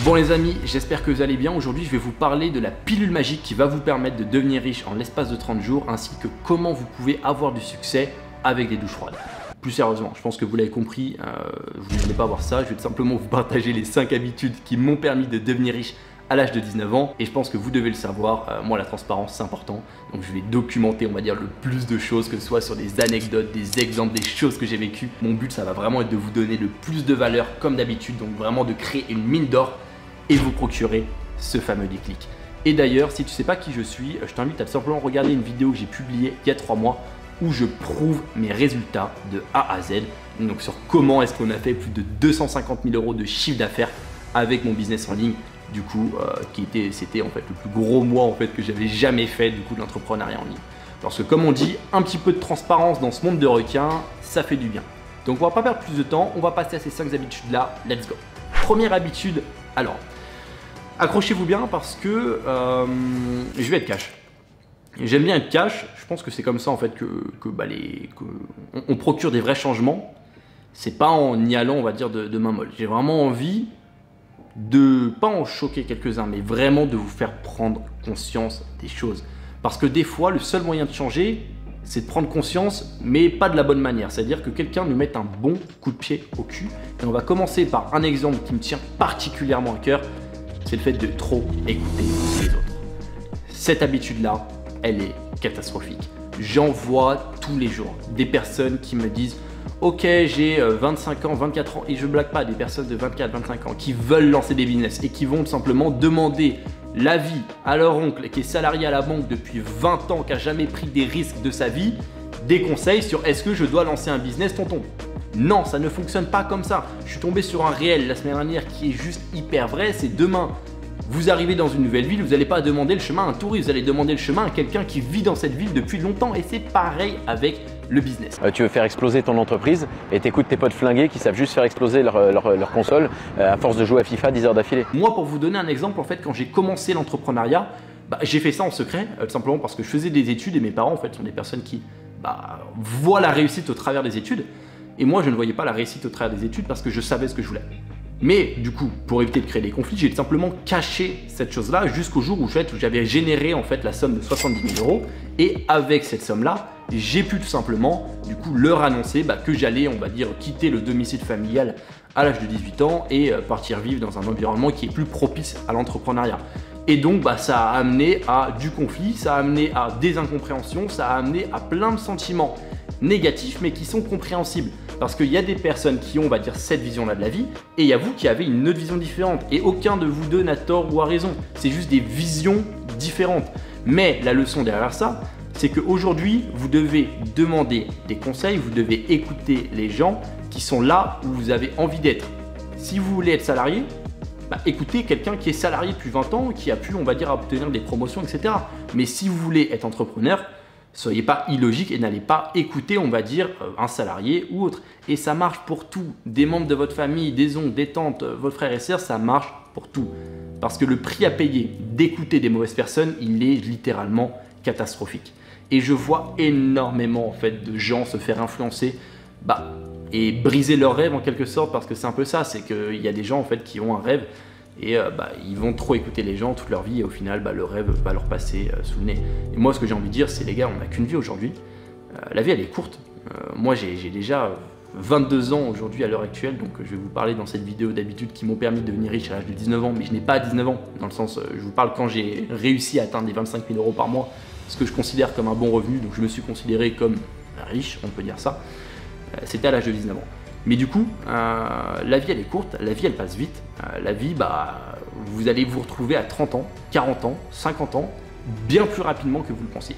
Bon les amis, j'espère que vous allez bien. Aujourd'hui, je vais vous parler de la pilule magique qui va vous permettre de devenir riche en l'espace de 30 jours, ainsi que comment vous pouvez avoir du succès avec des douches froides. Plus sérieusement, je pense que vous l'avez compris, vous ne voulez pas voir ça, je vais tout simplement vous partager les 5 habitudes qui m'ont permis de devenir riche à l'âge de 19 ans, et je pense que vous devez le savoir, moi la transparence c'est important, donc je vais documenter on va dire le plus de choses, que ce soit sur des anecdotes, des exemples, des choses que j'ai vécues. Mon but ça va vraiment être de vous donner le plus de valeur comme d'habitude, donc vraiment de créer une mine d'or et vous procurer ce fameux déclic. Et d'ailleurs, si tu sais pas qui je suis, je t'invite à simplement regarder une vidéo que j'ai publiée il y a 3 mois où je prouve mes résultats de A à Z, donc sur comment est-ce qu'on a fait plus de 250 000 € de chiffre d'affaires avec mon business en ligne, du coup, c'était en fait le plus gros mois en fait que j'avais jamais fait du coup de l'entrepreneuriat en ligne. Parce que comme on dit, un petit peu de transparence dans ce monde de requins, ça fait du bien. Donc on va pas perdre plus de temps, on va passer à ces 5 habitudes là, let's go. Première habitude, alors, accrochez-vous bien parce que je vais être cash. J'aime bien être cash, je pense que c'est comme ça en fait on procure des vrais changements. C'est pas en y allant on va dire de main molle. J'ai vraiment envie de, pas en choquer quelques-uns, mais vraiment de vous faire prendre conscience des choses. Parce que des fois, le seul moyen de changer, c'est de prendre conscience, mais pas de la bonne manière. C'est-à-dire que quelqu'un nous mette un bon coup de pied au cul. Et on va commencer par un exemple qui me tient particulièrement à cœur, c'est le fait de trop écouter les autres. Cette habitude-là, elle est catastrophique. J'en vois tous les jours des personnes qui me disent « Ok, j'ai 25 ans, 24 ans » et je ne blague pas, des personnes de 24, 25 ans qui veulent lancer des business et qui vont tout simplement demander l'avis à leur oncle qui est salarié à la banque depuis 20 ans, qui n'a jamais pris des risques de sa vie, des conseils sur est-ce que je dois lancer un business, tonton? Non, ça ne fonctionne pas comme ça. Je suis tombé sur un réel la semaine dernière qui est juste hyper vrai, c'est demain. Vous arrivez dans une nouvelle ville, vous n'allez pas demander le chemin à un touriste, vous allez demander le chemin à quelqu'un qui vit dans cette ville depuis longtemps, et c'est pareil avec le business. Tu veux faire exploser ton entreprise et t'écoutes tes potes flingués qui savent juste faire exploser leur console à force de jouer à FIFA 10 heures d'affilée. Moi, pour vous donner un exemple, en fait, quand j'ai commencé l'entrepreneuriat, j'ai fait ça en secret, tout simplement parce que je faisais des études et mes parents en fait sont des personnes qui voient la réussite au travers des études, et moi je ne voyais pas la réussite au travers des études parce que je savais ce que je voulais. Mais du coup, pour éviter de créer des conflits, j'ai simplement caché cette chose-là jusqu'au jour où j'avais généré en fait la somme de 70 000 €. Et avec cette somme-là, j'ai pu tout simplement du coup leur annoncer que j'allais, on va dire, quitter le domicile familial à l'âge de 18 ans et partir vivre dans un environnement qui est plus propice à l'entrepreneuriat. Et donc ça a amené à du conflit, ça a amené à des incompréhensions, ça a amené à plein de sentiments négatifs mais qui sont compréhensibles. Parce qu'il y a des personnes qui ont, on va dire, cette vision-là de la vie, et il y a vous qui avez une autre vision différente. Et aucun de vous deux n'a tort ou a raison. C'est juste des visions différentes. Mais la leçon derrière ça, c'est qu'aujourd'hui, vous devez demander des conseils, vous devez écouter les gens qui sont là où vous avez envie d'être. Si vous voulez être salarié, écoutez quelqu'un qui est salarié depuis 20 ans, qui a pu, on va dire, obtenir des promotions, etc. Mais si vous voulez être entrepreneur, soyez pas illogique et n'allez pas écouter, on va dire, un salarié ou autre. Et ça marche pour tout. Des membres de votre famille, des oncles, des tantes, vos frères et sœurs, ça marche pour tout. Parce que le prix à payer d'écouter des mauvaises personnes, il est littéralement catastrophique. Et je vois énormément en fait de gens se faire influencer et briser leurs rêves en quelque sorte, parce que c'est un peu ça, c'est qu'il y a des gens en fait qui ont un rêve et ils vont trop écouter les gens toute leur vie et au final le rêve va leur passer sous le nez. Et moi ce que j'ai envie de dire, c'est les gars, on n'a qu'une vie aujourd'hui, la vie elle est courte. Moi j'ai déjà 22 ans aujourd'hui à l'heure actuelle, donc je vais vous parler dans cette vidéo d'habitudes qui m'ont permis de devenir riche à l'âge de 19 ans, mais je n'ai pas 19 ans, dans le sens, je vous parle quand j'ai réussi à atteindre les 25 000 € par mois, ce que je considère comme un bon revenu, donc je me suis considéré comme riche, on peut dire ça, c'était à l'âge de 19 ans. Mais du coup, la vie elle est courte, la vie elle passe vite, la vie vous allez vous retrouver à 30 ans, 40 ans, 50 ans, bien plus rapidement que vous le pensiez.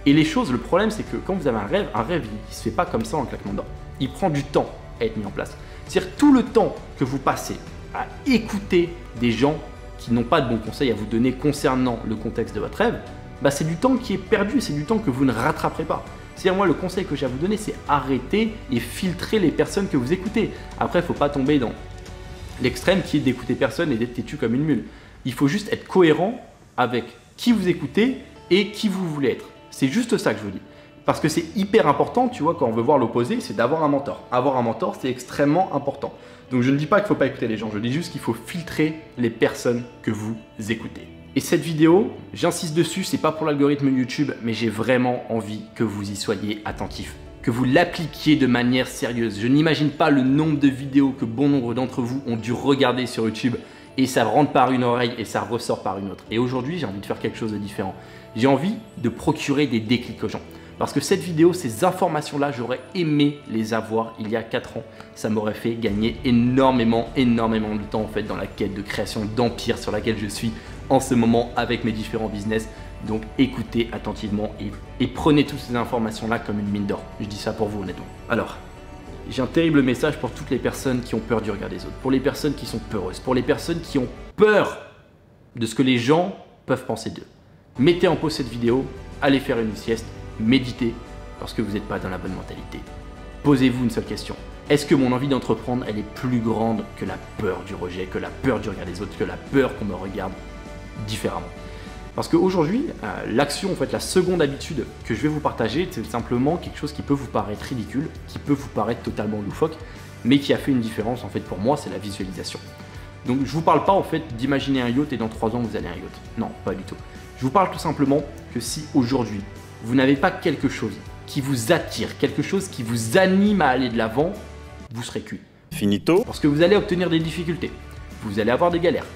Et les choses, le problème c'est que quand vous avez un rêve il se fait pas comme ça en claquement de doigts. Il prend du temps à être mis en place. C'est-à-dire tout le temps que vous passez à écouter des gens qui n'ont pas de bons conseils à vous donner concernant le contexte de votre rêve, c'est du temps qui est perdu, c'est du temps que vous ne rattraperez pas. C'est-à-dire moi le conseil que j'ai à vous donner, c'est arrêter et filtrer les personnes que vous écoutez. Après il ne faut pas tomber dans l'extrême qui est d'écouter personne et d'être têtu comme une mule. Il faut juste être cohérent avec qui vous écoutez et qui vous voulez être. C'est juste ça que je vous dis. Parce que c'est hyper important, tu vois, quand on veut voir l'opposé, c'est d'avoir un mentor. Avoir un mentor, c'est extrêmement important. Donc je ne dis pas qu'il ne faut pas écouter les gens, je dis juste qu'il faut filtrer les personnes que vous écoutez. Et cette vidéo, j'insiste dessus, c'est pas pour l'algorithme YouTube, mais j'ai vraiment envie que vous y soyez attentifs, que vous l'appliquiez de manière sérieuse. Je n'imagine pas le nombre de vidéos que bon nombre d'entre vous ont dû regarder sur YouTube et ça rentre par une oreille et ça ressort par une autre. Et aujourd'hui, j'ai envie de faire quelque chose de différent. J'ai envie de procurer des déclics aux gens. Parce que cette vidéo, ces informations-là, j'aurais aimé les avoir il y a 4 ans. Ça m'aurait fait gagner énormément de temps en fait dans la quête de création d'empire sur laquelle je suis en ce moment avec mes différents business. Donc écoutez attentivement et prenez toutes ces informations-là comme une mine d'or. Je dis ça pour vous honnêtement. Alors, j'ai un terrible message pour toutes les personnes qui ont peur du regard des autres, pour les personnes qui sont peureuses, pour les personnes qui ont peur de ce que les gens peuvent penser d'eux. Mettez en pause cette vidéo, allez faire une sieste, méditez parce que vous n'êtes pas dans la bonne mentalité. Posez-vous une seule question. Est-ce que mon envie d'entreprendre, elle est plus grande que la peur du rejet, que la peur du regard des autres, que la peur qu'on me regarde différemment? Parce qu'aujourd'hui, l'action, en fait, la seconde habitude que je vais vous partager, c'est simplement quelque chose qui peut vous paraître ridicule, qui peut vous paraître totalement loufoque, mais qui a fait une différence, en fait, pour moi, c'est la visualisation. Donc, je vous parle pas, en fait, d'imaginer un yacht et dans 3 ans, vous allez à un yacht. Non, pas du tout. Je vous parle tout simplement que si aujourd'hui, vous n'avez pas quelque chose qui vous attire, quelque chose qui vous anime à aller de l'avant, vous serez cuit. Finito. Parce que vous allez obtenir des difficultés, vous allez avoir des galères.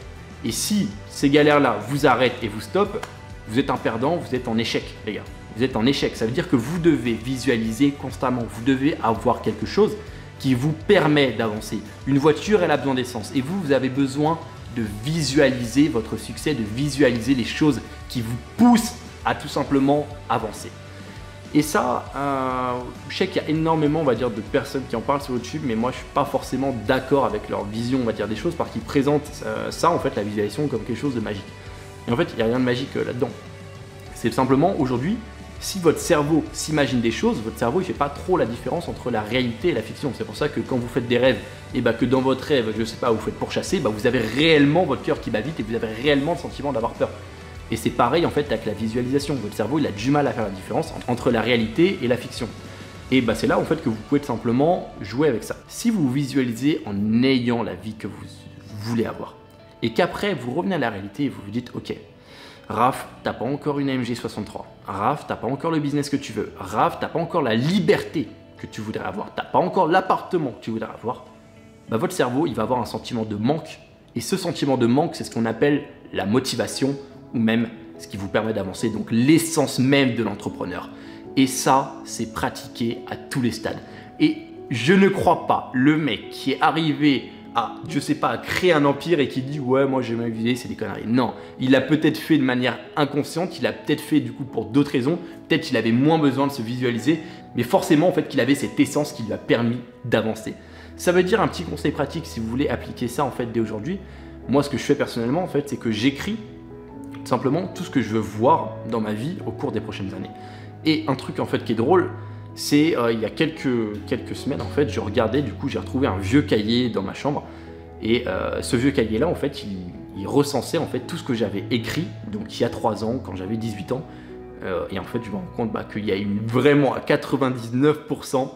Et si ces galères-là vous arrêtent et vous stoppent, vous êtes un perdant, vous êtes en échec, les gars. Vous êtes en échec. Ça veut dire que vous devez visualiser constamment. Vous devez avoir quelque chose qui vous permet d'avancer. Une voiture, elle a besoin d'essence. Et vous, vous avez besoin de visualiser votre succès, de visualiser les choses qui vous poussent à tout simplement avancer. Et ça, je sais qu'il y a énormément, on va dire, de personnes qui en parlent sur YouTube, mais moi je suis pas forcément d'accord avec leur vision, on va dire, des choses, parce qu'ils présentent ça, en fait, la visualisation comme quelque chose de magique. Et en fait, il n'y a rien de magique là-dedans. C'est simplement, aujourd'hui, si votre cerveau s'imagine des choses, votre cerveau il fait pas trop la différence entre la réalité et la fiction. C'est pour ça que quand vous faites des rêves, et que dans votre rêve, je sais pas, vous faites pourchasser, vous avez réellement votre cœur qui bat vite et vous avez réellement le sentiment d'avoir peur. Et c'est pareil en fait avec la visualisation. Votre cerveau il a du mal à faire la différence entre la réalité et la fiction. Et c'est là en fait que vous pouvez tout simplement jouer avec ça. Si vous visualisez en ayant la vie que vous voulez avoir et qu'après vous revenez à la réalité et vous vous dites ok, Raph, t'as pas encore une AMG 63. Raph, t'as pas encore le business que tu veux. Raph, t'as pas encore la liberté que tu voudrais avoir. T'as pas encore l'appartement que tu voudrais avoir. Votre cerveau il va avoir un sentiment de manque. Et ce sentiment de manque, c'est ce qu'on appelle la motivation ou même ce qui vous permet d'avancer, donc l'essence même de l'entrepreneur. Et ça, c'est pratiqué à tous les stades. Et je ne crois pas le mec qui est arrivé à, je sais pas, à créer un empire et qui dit ouais, moi j'ai ma idée, c'est des conneries. Non, il l'a peut-être fait de manière inconsciente, il l'a peut-être fait du coup pour d'autres raisons, peut-être qu'il avait moins besoin de se visualiser, mais forcément en fait qu'il avait cette essence qui lui a permis d'avancer. Ça veut dire un petit conseil pratique si vous voulez appliquer ça en fait dès aujourd'hui. Moi, ce que je fais personnellement en fait, c'est que j'écris simplement tout ce que je veux voir dans ma vie au cours des prochaines années. Et un truc en fait qui est drôle, c'est il y a quelques semaines en fait, je regardais, du coup j'ai retrouvé un vieux cahier dans ma chambre et ce vieux cahier là en fait il recensait en fait tout ce que j'avais écrit donc il y a 3 ans quand j'avais 18 ans et en fait je me rends compte qu'il y a vraiment à 99%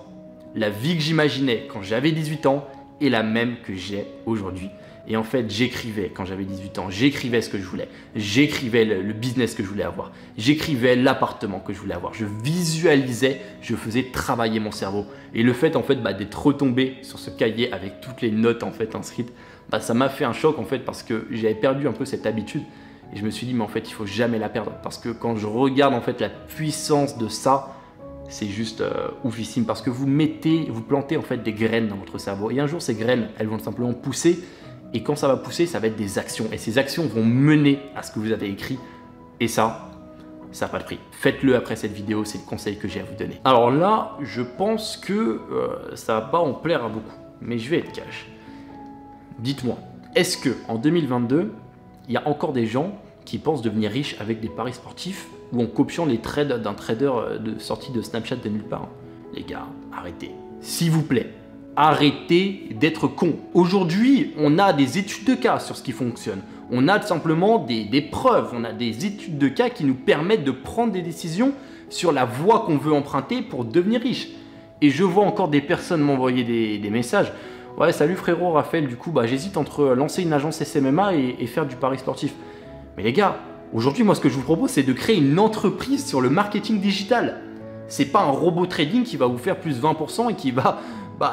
la vie que j'imaginais quand j'avais 18 ans est la même que j'ai aujourd'hui. Et en fait, j'écrivais quand j'avais 18 ans, j'écrivais ce que je voulais, j'écrivais le business que je voulais avoir, j'écrivais l'appartement que je voulais avoir, je visualisais, je faisais travailler mon cerveau. Et le fait en fait d'être retombé sur ce cahier avec toutes les notes en fait inscrites, ça m'a fait un choc en fait parce que j'avais perdu un peu cette habitude et je me suis dit mais en fait il faut jamais la perdre parce que quand je regarde en fait la puissance de ça, c'est juste oufissime parce que vous plantez en fait des graines dans votre cerveau et un jour ces graines elles vont simplement pousser. Et quand ça va pousser, ça va être des actions. Et ces actions vont mener à ce que vous avez écrit. Et ça n'a pas de prix. Faites-le après cette vidéo, c'est le conseil que j'ai à vous donner. Alors là, je pense que ça va pas en plaire à beaucoup. Mais je vais être cash. Dites-moi, est-ce qu'en 2022, il y a encore des gens qui pensent devenir riches avec des paris sportifs ou en copiant les trades d'un trader sorti de Snapchat de nulle part? Les gars, arrêtez. S'il vous plaît. Arrêtez d'être con. Aujourd'hui, on a des études de cas sur ce qui fonctionne. On a tout simplement des preuves, on a des études de cas qui nous permettent de prendre des décisions sur la voie qu'on veut emprunter pour devenir riche. Et je vois encore des personnes m'envoyer des messages. Ouais, salut frérot Raphaël, du coup, j'hésite entre lancer une agence SMMA et faire du pari sportif. Mais les gars, aujourd'hui, moi, ce que je vous propose, c'est de créer une entreprise sur le marketing digital. C'est pas un robot trading qui va vous faire plus 20% et qui va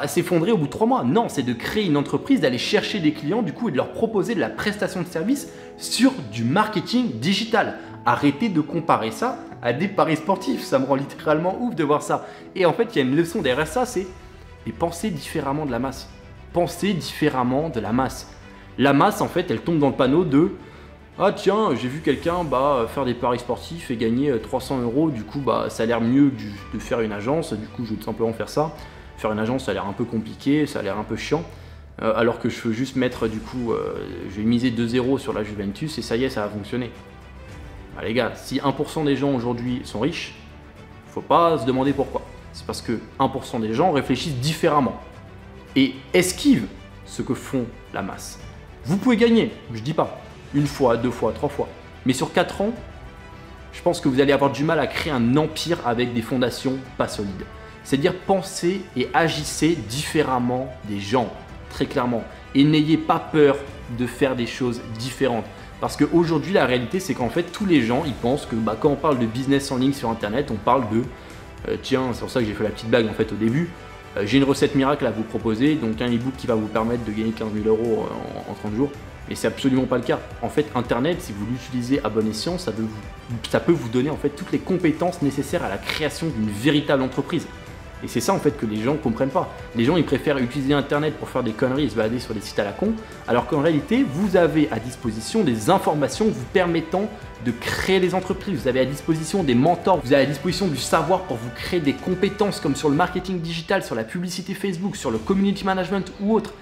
s'effondrer au bout de 3 mois. Non, c'est de créer une entreprise, d'aller chercher des clients du coup et de leur proposer de la prestation de service sur du marketing digital. Arrêtez de comparer ça à des paris sportifs. Ça me rend littéralement ouf de voir ça. Et en fait, il y a une leçon derrière ça, c'est de penser différemment de la masse. Penser différemment de la masse. La masse, en fait, elle tombe dans le panneau de ah tiens, j'ai vu quelqu'un faire des paris sportifs et gagner 300 €, du coup ça a l'air mieux de faire une agence, du coup je vais tout simplement faire ça. Faire une agence ça a l'air un peu compliqué, ça a l'air un peu chiant, alors que je veux juste mettre je vais miser 2-0 sur la Juventus et ça y est, ça va fonctionner. Les gars, si 1% des gens aujourd'hui sont riches, faut pas se demander pourquoi. C'est parce que 1% des gens réfléchissent différemment et esquivent ce que font la masse. Vous pouvez gagner, je dis pas. 1 fois, 2 fois, 3 fois. Mais sur 4 ans, je pense que vous allez avoir du mal à créer un empire avec des fondations pas solides. C'est-à-dire pensez et agissez différemment des gens, très clairement. Et n'ayez pas peur de faire des choses différentes. Parce qu'aujourd'hui, la réalité, c'est qu'en fait, tous les gens, ils pensent que quand on parle de business en ligne sur Internet, on parle de tiens, c'est pour ça que j'ai fait la petite blague en fait au début. J'ai une recette miracle à vous proposer, donc un e-book qui va vous permettre de gagner 15 000 € en 30 jours. Mais c'est absolument pas le cas. En fait, Internet, si vous l'utilisez à bon escient, ça peut vous donner en fait toutes les compétences nécessaires à la création d'une véritable entreprise. Et c'est ça en fait que les gens comprennent pas. Les gens ils préfèrent utiliser Internet pour faire des conneries et se balader sur des sites à la con, alors qu'en réalité, vous avez à disposition des informations vous permettant de créer des entreprises. Vous avez à disposition des mentors, vous avez à disposition du savoir pour vous créer des compétences comme sur le marketing digital, sur la publicité Facebook, sur le community management ou autre.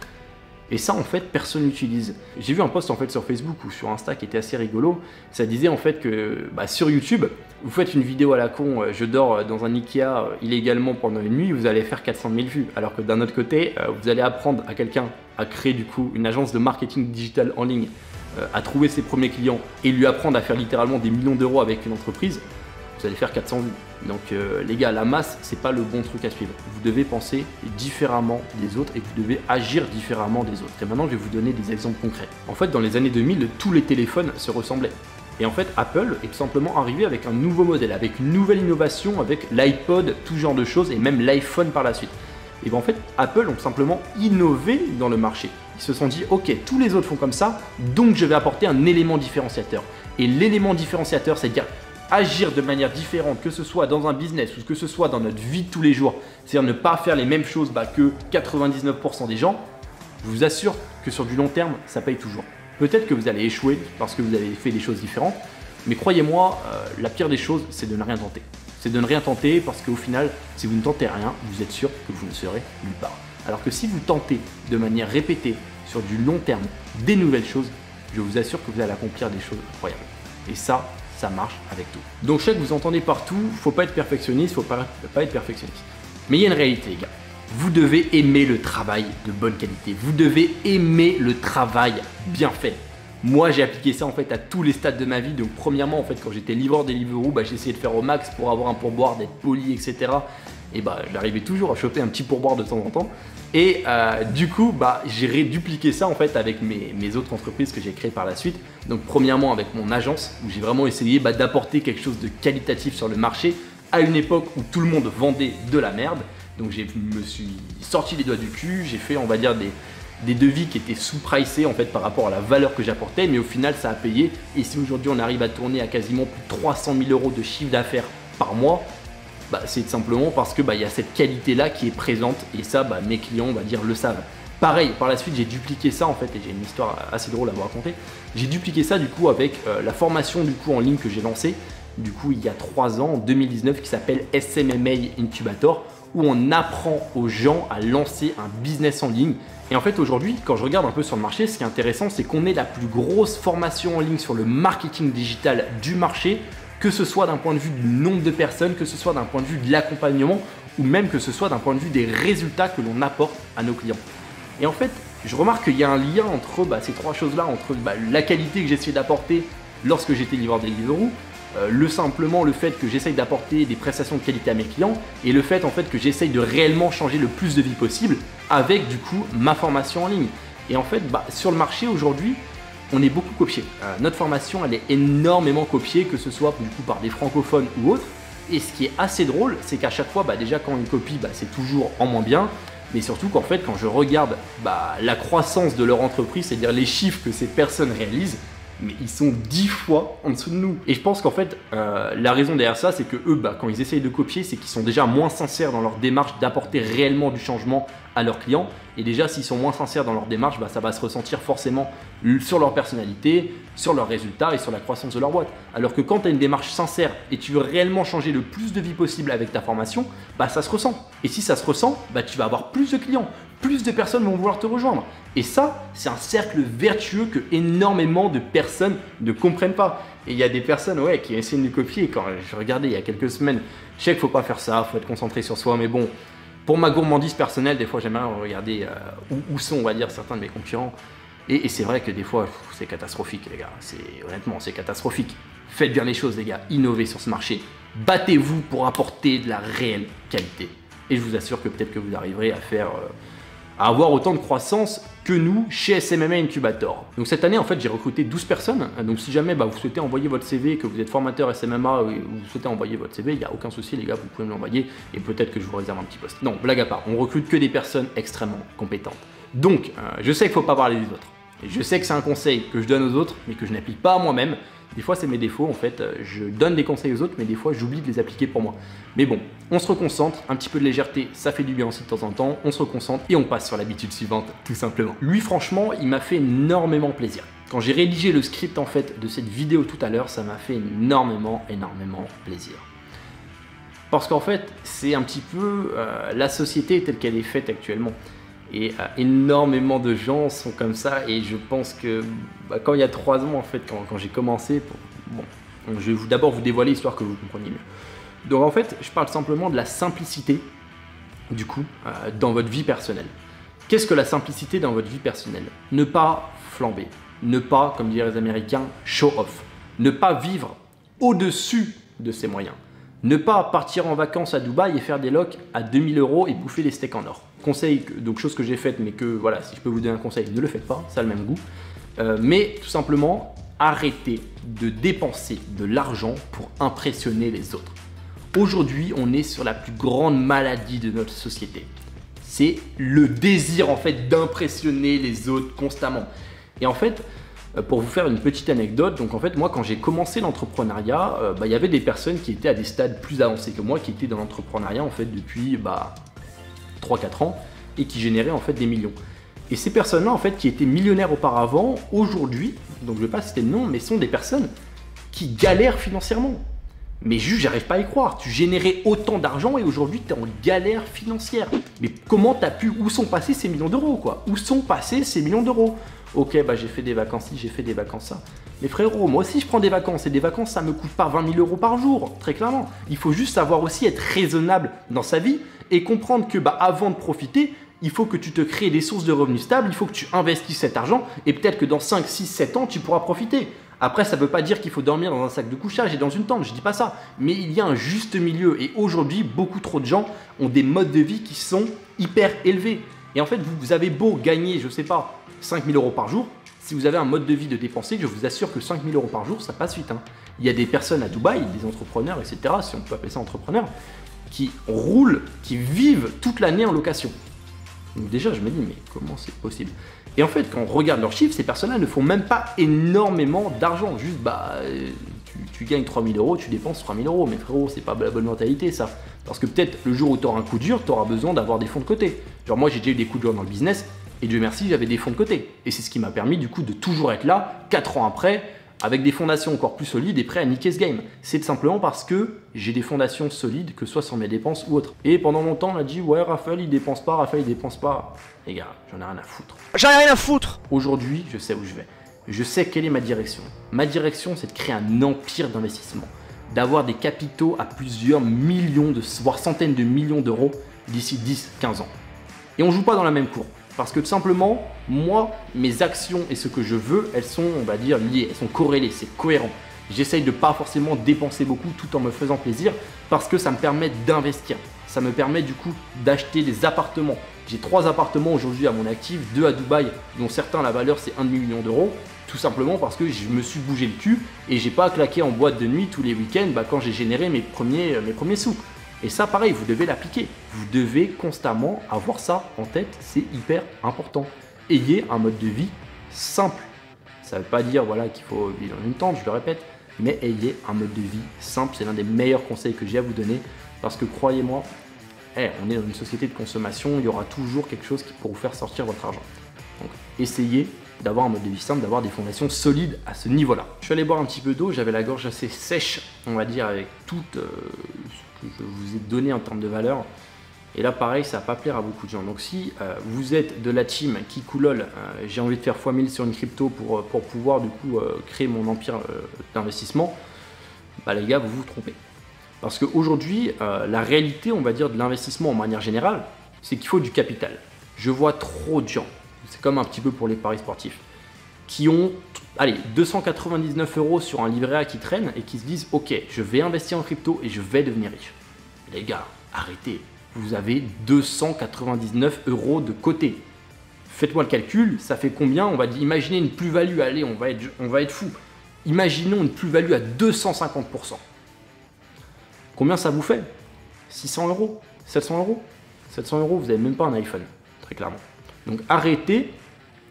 Et ça, en fait, personne n'utilise. J'ai vu un post en fait sur Facebook ou sur Insta qui était assez rigolo. Ça disait en fait que sur YouTube, vous faites une vidéo à la con, je dors dans un Ikea illégalement pendant une nuit, vous allez faire 400 000 vues. Alors que d'un autre côté, vous allez apprendre à quelqu'un à créer du coup une agence de marketing digital en ligne, à trouver ses premiers clients et lui apprendre à faire littéralement des millions d'euros avec une entreprise. Vous allez faire 400 vues. Donc les gars, la masse, c'est pas le bon truc à suivre. Vous devez penser différemment des autres et vous devez agir différemment des autres. Et maintenant, je vais vous donner des exemples concrets. En fait, dans les années 2000, tous les téléphones se ressemblaient. Et en fait, Apple est tout simplement arrivé avec un nouveau modèle, avec une nouvelle innovation, avec l'iPod, tout genre de choses, et même l'iPhone par la suite. Et bien en fait, Apple ont simplement innové dans le marché. Ils se sont dit, ok, tous les autres font comme ça, donc je vais apporter un élément différenciateur. Et l'élément différenciateur, c'est-à-dire agir de manière différente, que ce soit dans un business ou que ce soit dans notre vie de tous les jours, c'est-à-dire ne pas faire les mêmes choses que 99% des gens, je vous assure que sur du long terme, ça paye toujours. Peut-être que vous allez échouer parce que vous avez fait des choses différentes, mais croyez-moi, la pire des choses, c'est de ne rien tenter. C'est de ne rien tenter parce qu'au final, si vous ne tentez rien, vous êtes sûr que vous ne serez nulle part. Alors que si vous tentez de manière répétée sur du long terme des nouvelles choses, je vous assure que vous allez accomplir des choses incroyables. Et ça marche avec tout. Donc je sais que vous entendez partout, faut pas être perfectionniste, faut pas être perfectionniste. Mais il y a une réalité les gars. Vous devez aimer le travail de bonne qualité. Vous devez aimer le travail bien fait. Moi j'ai appliqué ça en fait à tous les stades de ma vie. Donc premièrement en fait quand j'étais livreur Deliveroo, j'ai essayé de faire au max pour avoir un pourboire, d'être poli, etc. Et j'arrivais toujours à choper un petit pourboire de temps en temps. Et du coup, j'ai dupliqué ça en fait avec mes autres entreprises que j'ai créées par la suite. Donc premièrement avec mon agence où j'ai vraiment essayé d'apporter quelque chose de qualitatif sur le marché à une époque où tout le monde vendait de la merde. Donc je me suis sorti les doigts du cul, j'ai fait on va dire des devis qui étaient sous-pricés en fait par rapport à la valeur que j'apportais, mais au final ça a payé. Et si aujourd'hui on arrive à tourner à quasiment plus de 300 000 € de chiffre d'affaires par mois, c'est tout simplement parce que y a cette qualité là qui est présente et ça mes clients on va dire le savent. Pareil, par la suite j'ai dupliqué ça en fait et j'ai une histoire assez drôle à vous raconter. J'ai dupliqué ça du coup avec la formation du coup en ligne que j'ai lancée du coup il y a 3 ans en 2019 qui s'appelle SMMA Incubator où on apprend aux gens à lancer un business en ligne. Et en fait aujourd'hui quand je regarde un peu sur le marché, ce qui est intéressant c'est qu'on est la plus grosse formation en ligne sur le marketing digital du marché, que ce soit d'un point de vue du nombre de personnes, que ce soit d'un point de vue de l'accompagnement ou même que ce soit d'un point de vue des résultats que l'on apporte à nos clients. Et en fait, je remarque qu'il y a un lien entre ces trois choses-là, entre la qualité que j'essayais d'apporter lorsque j'étais livreur Deliveroo, simplement le fait que j'essaye d'apporter des prestations de qualité à mes clients et le fait en fait que j'essaye de réellement changer le plus de vie possible avec du coup ma formation en ligne. Et en fait, sur le marché aujourd'hui, on est beaucoup copié. Notre formation, elle est énormément copiée, que ce soit du coup par des francophones ou autres. Et ce qui est assez drôle, c'est qu'à chaque fois, déjà quand on copie, c'est toujours en moins bien. Mais surtout qu'en fait, quand je regarde la croissance de leur entreprise, c'est-à-dire les chiffres que ces personnes réalisent, mais ils sont 10 fois en dessous de nous. Et je pense qu'en fait, la raison derrière ça, c'est que eux, quand ils essayent de copier, c'est qu'ils sont déjà moins sincères dans leur démarche d'apporter réellement du changement à leurs clients. Et déjà, s'ils sont moins sincères dans leur démarche, ça va se ressentir forcément sur leur personnalité, sur leurs résultats et sur la croissance de leur boîte. Alors que quand tu as une démarche sincère et tu veux réellement changer le plus de vie possible avec ta formation, ça se ressent. Et si ça se ressent, tu vas avoir plus de clients, plus de personnes vont vouloir te rejoindre. Et ça, c'est un cercle vertueux que énormément de personnes ne comprennent pas. Et il y a des personnes qui essaient de nous copier. Quand je regardais il y a quelques semaines, je sais qu'il ne faut pas faire ça, il faut être concentré sur soi, mais bon, pour ma gourmandise personnelle, des fois j'aime bien regarder où sont, on va dire, certains de mes concurrents. Et c'est vrai que des fois, c'est catastrophique, les gars. Honnêtement, c'est catastrophique. Faites bien les choses, les gars. Innovez sur ce marché. Battez-vous pour apporter de la réelle qualité. Et je vous assure que peut-être que vous arriverez à avoir autant de croissance que nous chez SMMA Incubator. Donc cette année, en fait, j'ai recruté 12 personnes. Donc si jamais vous souhaitez envoyer votre CV, que vous êtes formateur SMMA et vous souhaitez envoyer votre CV, il n'y a aucun souci, les gars, vous pouvez me l'envoyer et peut-être que je vous réserve un petit poste. Non, blague à part, on recrute que des personnes extrêmement compétentes. Donc, je sais qu'il ne faut pas parler des autres. Et je sais que c'est un conseil que je donne aux autres, mais que je n'applique pas à moi-même. Des fois, c'est mes défauts, en fait. Je donne des conseils aux autres, mais des fois, j'oublie de les appliquer pour moi. Mais bon, on se reconcentre, un petit peu de légèreté, ça fait du bien aussi de temps en temps. On se reconcentre et on passe sur l'habitude suivante, tout simplement. Lui, franchement, il m'a fait énormément plaisir. Quand j'ai rédigé le script, en fait, de cette vidéo tout à l'heure, ça m'a fait énormément plaisir. Parce qu'en fait, c'est un petit peu la société telle qu'elle est faite actuellement. Et énormément de gens sont comme ça et je pense que quand il y a 3 ans en fait, quand j'ai commencé, je vais d'abord vous dévoiler histoire que vous compreniez mieux. Donc en fait, je parle simplement de la simplicité du coup dans votre vie personnelle. Qu'est-ce que la simplicité dans votre vie personnelle? Ne pas flamber, ne pas, comme diraient les Américains, show off, ne pas vivre au-dessus de ses moyens. Ne pas partir en vacances à Dubaï et faire des locs à 2000 € et bouffer des steaks en or. Conseil, donc chose que j'ai faite, mais que voilà, si je peux vous donner un conseil, ne le faites pas, ça a le même goût. Mais tout simplement, arrêtez de dépenser de l'argent pour impressionner les autres. Aujourd'hui, on est sur la plus grande maladie de notre société. C'est le désir en fait d'impressionner les autres constamment. Et en fait, pour vous faire une petite anecdote, donc en fait moi quand j'ai commencé l'entrepreneuriat, il y avait des personnes qui étaient à des stades plus avancés que moi, qui étaient dans l'entrepreneuriat en fait depuis 3-4 ans et qui généraient en fait des millions. Et ces personnes-là en fait qui étaient millionnaires auparavant, aujourd'hui, donc je vais pas citer de nom, mais sont des personnes qui galèrent financièrement. Mais juste j'arrive pas à y croire, tu générais autant d'argent et aujourd'hui tu es en galère financière. Mais comment tu as pu, où sont passés ces millions d'euros quoi? Où sont passés ces millions d'euros? Ok, j'ai fait des vacances ci, j'ai fait des vacances ça. Mais frérot, moi aussi je prends des vacances et des vacances ça me coûte pas 20 000 € par jour, très clairement. Il faut juste savoir aussi être raisonnable dans sa vie et comprendre que avant de profiter, il faut que tu te crées des sources de revenus stables, il faut que tu investisses cet argent et peut-être que dans 5, 6, 7 ans tu pourras profiter. Après, ça ne veut pas dire qu'il faut dormir dans un sac de couchage et dans une tente, je ne dis pas ça. Mais il y a un juste milieu et aujourd'hui, beaucoup trop de gens ont des modes de vie qui sont hyper élevés. Et en fait, vous avez beau gagner, je ne sais pas, 5 000 € par jour, si vous avez un mode de vie de dépenser, je vous assure que 5 000 € par jour, ça passe vite. Hein. Il y a des personnes à Dubaï, des entrepreneurs, etc., si on peut appeler ça entrepreneurs, qui roulent, qui vivent toute l'année en location. Donc déjà, je me dis, mais comment c'est possible? Et en fait, quand on regarde leurs chiffres, ces personnes-là ne font même pas énormément d'argent. Juste, tu gagnes 3 000 €, tu dépenses 3 000 €. Mais frérot, c'est pas la bonne mentalité, ça. Parce que peut-être le jour où tu auras un coup dur, tu auras besoin d'avoir des fonds de côté. Genre moi, j'ai déjà eu des coups durs dans le business, et Dieu merci, j'avais des fonds de côté. Et c'est ce qui m'a permis du coup de toujours être là, 4 ans après, avec des fondations encore plus solides et prêt à niquer ce game. C'est simplement parce que j'ai des fondations solides, que ce soit sur mes dépenses ou autres. Et pendant longtemps, on a dit, ouais, Raphaël, il dépense pas, Raphaël, il dépense pas. Les gars, j'en ai rien à foutre. J'en ai rien à foutre. Aujourd'hui, je sais où je vais. Je sais quelle est ma direction. Ma direction, c'est de créer un empire d'investissement. D'avoir des capitaux à plusieurs millions, voire centaines de millions d'euros d'ici 10-15 ans. Et on joue pas dans la même cour. Parce que tout simplement, moi, mes actions et ce que je veux, elles sont, on va dire, liées, elles sont corrélées, c'est cohérent. J'essaye de pas forcément dépenser beaucoup tout en me faisant plaisir parce que ça me permet d'investir. Ça me permet du coup d'acheter des appartements. J'ai 3 appartements aujourd'hui à mon actif, 2 à Dubaï, dont certains la valeur c'est 1,5 million d'euros. Tout simplement parce que je me suis bougé le cul et j'ai pas claqué en boîte de nuit tous les week-ends quand j'ai généré mes premiers sous. Et ça pareil, vous devez l'appliquer. Vous devez constamment avoir ça en tête, c'est hyper important. Ayez un mode de vie simple. Ça ne veut pas dire voilà, qu'il faut vivre dans une tente, je le répète, mais ayez un mode de vie simple. C'est l'un des meilleurs conseils que j'ai à vous donner parce que croyez-moi, on est dans une société de consommation, il y aura toujours quelque chose qui pourra vous faire sortir votre argent. Donc essayez d'avoir un mode de vie simple, d'avoir des fondations solides à ce niveau-là. Je suis allé boire un petit peu d'eau, j'avais la gorge assez sèche, on va dire, avec tout ce que je vous ai donné en termes de valeur. Et là, pareil, ça va pas plaire à beaucoup de gens. Donc si vous êtes de la team qui coulole, j'ai envie de faire x1000 sur une crypto pour pouvoir du coup créer mon empire d'investissement, bah les gars, vous vous trompez. Parce qu'aujourd'hui, la réalité, on va dire, de l'investissement en manière générale, c'est qu'il faut du capital. Je vois trop de gens, c'est comme un petit peu pour les paris sportifs, qui ont, allez, 299 € sur un livret A qui traîne et qui se disent « Ok, je vais investir en crypto et je vais devenir riche. » Les gars, arrêtez. Vous avez 299 € de côté. Faites-moi le calcul, ça fait combien? On va dire, imaginez une plus-value, allez, on va être fou. Imaginons une plus-value à 250%. Combien ça vous fait? 600 €? 700 €? 700 €, vous n'avez même pas un iPhone, très clairement. Donc arrêtez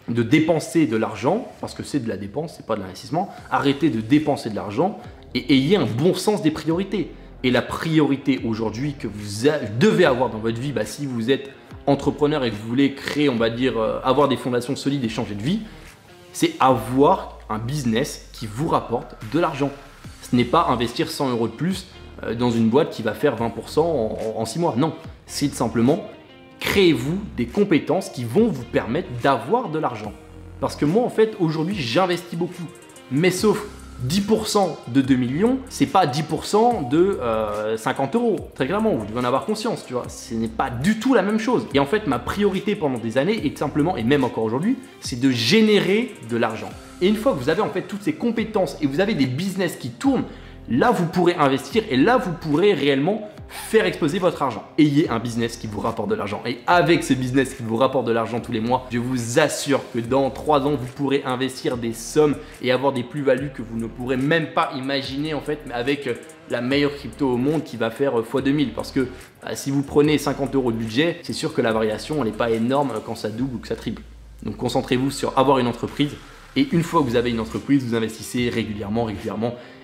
de dépenser de l'argent, parce que c'est de la dépense, c'est pas de l'investissement. Arrêtez de dépenser de l'argent et ayez un bon sens des priorités. Et la priorité aujourd'hui que vous devez avoir dans votre vie, si vous êtes entrepreneur et que vous voulez créer, on va dire, avoir des fondations solides et changer de vie, c'est avoir un business qui vous rapporte de l'argent. Ce n'est pas investir 100 € de plus dans une boîte qui va faire 20% en 6 mois. Non, c'est simplement créez-vous des compétences qui vont vous permettre d'avoir de l'argent. Parce que moi, en fait, aujourd'hui, j'investis beaucoup. Mais sauf 10% de 2 millions, c'est pas 10% de 50 €. Très clairement, vous devez en avoir conscience, tu vois. Ce n'est pas du tout la même chose. Et en fait, ma priorité pendant des années est simplement, et même encore aujourd'hui, c'est de générer de l'argent. Et une fois que vous avez en fait toutes ces compétences et vous avez des business qui tournent, là, vous pourrez investir et là, vous pourrez réellement faire exploser votre argent. Ayez un business qui vous rapporte de l'argent. Et avec ce business qui vous rapporte de l'argent tous les mois, je vous assure que dans 3 ans, vous pourrez investir des sommes et avoir des plus-values que vous ne pourrez même pas imaginer en fait avec la meilleure crypto au monde qui va faire x2000. Parce que si vous prenez 50 € de budget, c'est sûr que la variation n'est pas énorme quand ça double ou que ça triple. Donc concentrez-vous sur avoir une entreprise. Et une fois que vous avez une entreprise, vous investissez régulièrement.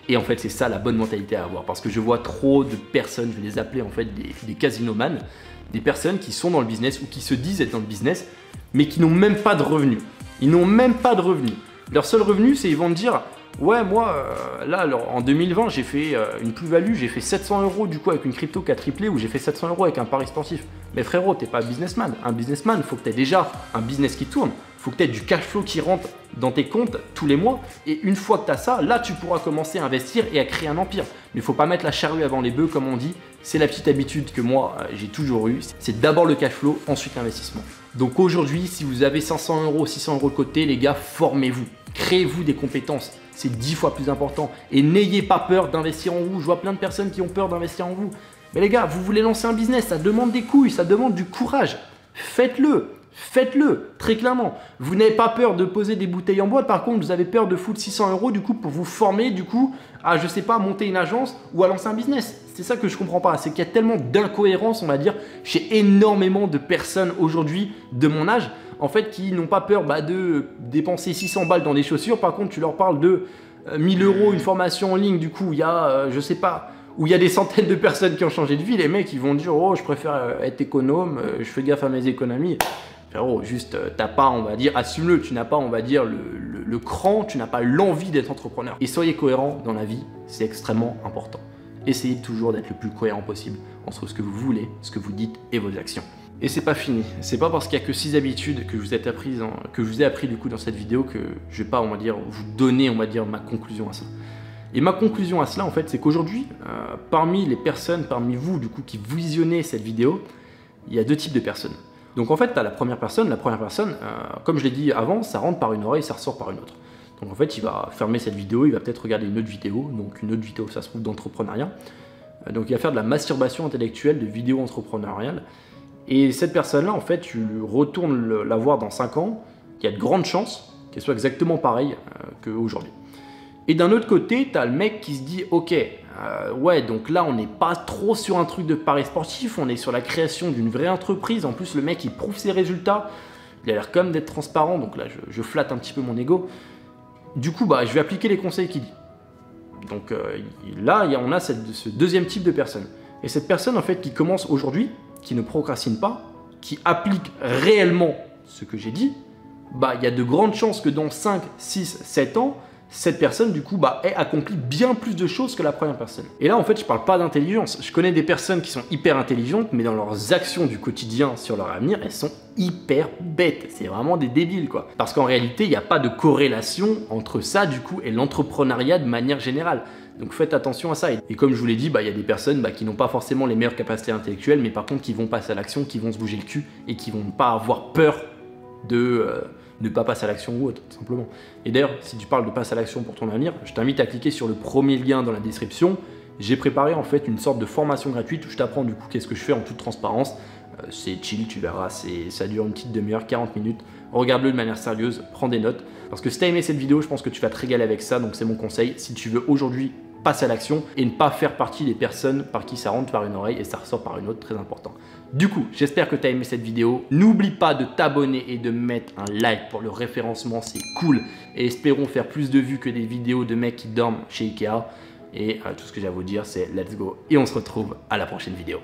Et en fait, c'est ça la bonne mentalité à avoir. Parce que je vois trop de personnes, je vais les appeler en fait des casinomanes, des personnes qui sont dans le business ou qui se disent être dans le business, mais qui n'ont même pas de revenus. Ils n'ont même pas de revenus. Leur seul revenu, c'est ils vont te dire « Ouais, moi, là, alors, en 2020, j'ai fait une plus-value, j'ai fait 700 € du coup avec une crypto qui a triplé ou j'ai fait 700 € avec un pari sportif. » Mais frérot, t'es pas un businessman. Un businessman, il faut que tu aies déjà un business qui tourne. Il faut que tu aies du cash flow qui rentre dans tes comptes tous les mois. Et une fois que tu as ça, là, tu pourras commencer à investir et à créer un empire. Mais il ne faut pas mettre la charrue avant les bœufs, comme on dit. C'est la petite habitude que moi, j'ai toujours eue. C'est d'abord le cash flow, ensuite l'investissement. Donc aujourd'hui, si vous avez 500 €, 600 € de côté, les gars, formez-vous. Créez-vous des compétences. C'est 10 fois plus important. Et n'ayez pas peur d'investir en vous. Je vois plein de personnes qui ont peur d'investir en vous. Mais les gars, vous voulez lancer un business, ça demande des couilles, ça demande du courage. Faites-le. Faites-le, très clairement. Vous n'avez pas peur de poser des bouteilles en boîte, par contre, vous avez peur de foutre 600 € du coup pour vous former du coup à, je sais pas, monter une agence ou à lancer un business. C'est ça que je comprends pas, c'est qu'il y a tellement d'incohérences, on va dire, chez énormément de personnes aujourd'hui de mon âge, en fait, qui n'ont pas peur de dépenser 600 balles dans des chaussures. Par contre, tu leur parles de 1000 € une formation en ligne, du coup, il y a, je sais pas, où il y a des centaines de personnes qui ont changé de vie, les mecs, ils vont dire, oh, je préfère être économe, je fais gaffe à mes économies. Frérot, juste, t'as pas, on va dire, assume-le, tu n'as pas, on va dire, le cran, tu n'as pas l'envie d'être entrepreneur. Et soyez cohérent dans la vie, c'est extrêmement important. Essayez toujours d'être le plus cohérent possible entre ce que vous voulez, ce que vous dites et vos actions. Et c'est pas fini, c'est pas parce qu'il n'y a que 6 habitudes que je vous ai appris du coup dans cette vidéo que je vais pas, on va dire, vous donner, on va dire, ma conclusion à ça. Et ma conclusion à cela, en fait, c'est qu'aujourd'hui, parmi les personnes, parmi vous, du coup, qui visionnez cette vidéo, il y a 2 types de personnes. Donc en fait, tu as la première personne, comme je l'ai dit avant, ça rentre par une oreille, ça ressort par une autre. Donc en fait, il va fermer cette vidéo, il va peut-être regarder une autre vidéo, donc une autre vidéo, ça se trouve, d'entrepreneuriat. Donc il va faire de la masturbation intellectuelle de vidéos entrepreneuriales. Et cette personne-là, en fait, tu retournes la voir dans 5 ans, il y a de grandes chances qu'elle soit exactement pareille qu'aujourd'hui. Et d'un autre côté, tu as le mec qui se dit « Ok, ouais, donc là, on n'est pas trop sur un truc de pari sportif, on est sur la création d'une vraie entreprise. En plus, le mec, il prouve ses résultats. Il a l'air quand même d'être transparent, donc là, je flatte un petit peu mon ego. Du coup, je vais appliquer les conseils qu'il dit. » Donc là, on a ce deuxième type de personne. Et cette personne, en fait, qui commence aujourd'hui, qui ne procrastine pas, qui applique réellement ce que j'ai dit, il y a de grandes chances que dans 5, 6, 7 ans, cette personne, du coup, ait accompli bien plus de choses que la première personne. Et là, en fait, je parle pas d'intelligence. Je connais des personnes qui sont hyper intelligentes, mais dans leurs actions du quotidien sur leur avenir, elles sont hyper bêtes. C'est vraiment des débiles, quoi. Parce qu'en réalité, il n'y a pas de corrélation entre ça, du coup, et l'entrepreneuriat de manière générale. Donc faites attention à ça. Et comme je vous l'ai dit, il y a des personnes qui n'ont pas forcément les meilleures capacités intellectuelles, mais par contre qui vont passer à l'action, qui vont se bouger le cul et qui vont pas avoir peur de ne pas passer à l'action ou autre, tout simplement. Et d'ailleurs, si tu parles de passer à l'action pour ton avenir, je t'invite à cliquer sur le premier lien dans la description. J'ai préparé en fait une sorte de formation gratuite où je t'apprends du coup qu'est-ce que je fais en toute transparence. C'est chill, tu verras, ça dure une petite demi-heure, 40 minutes. Regarde-le de manière sérieuse, prends des notes. Parce que si tu as aimé cette vidéo, je pense que tu vas te régaler avec ça, donc c'est mon conseil. Si tu veux aujourd'hui passer à l'action et ne pas faire partie des personnes par qui ça rentre par une oreille et ça ressort par une autre, très important. Du coup, j'espère que tu as aimé cette vidéo. N'oublie pas de t'abonner et de mettre un like pour le référencement, c'est cool. Et espérons faire plus de vues que des vidéos de mecs qui dorment chez Ikea. Et tout ce que j'ai à vous dire, c'est let's go. Et on se retrouve à la prochaine vidéo.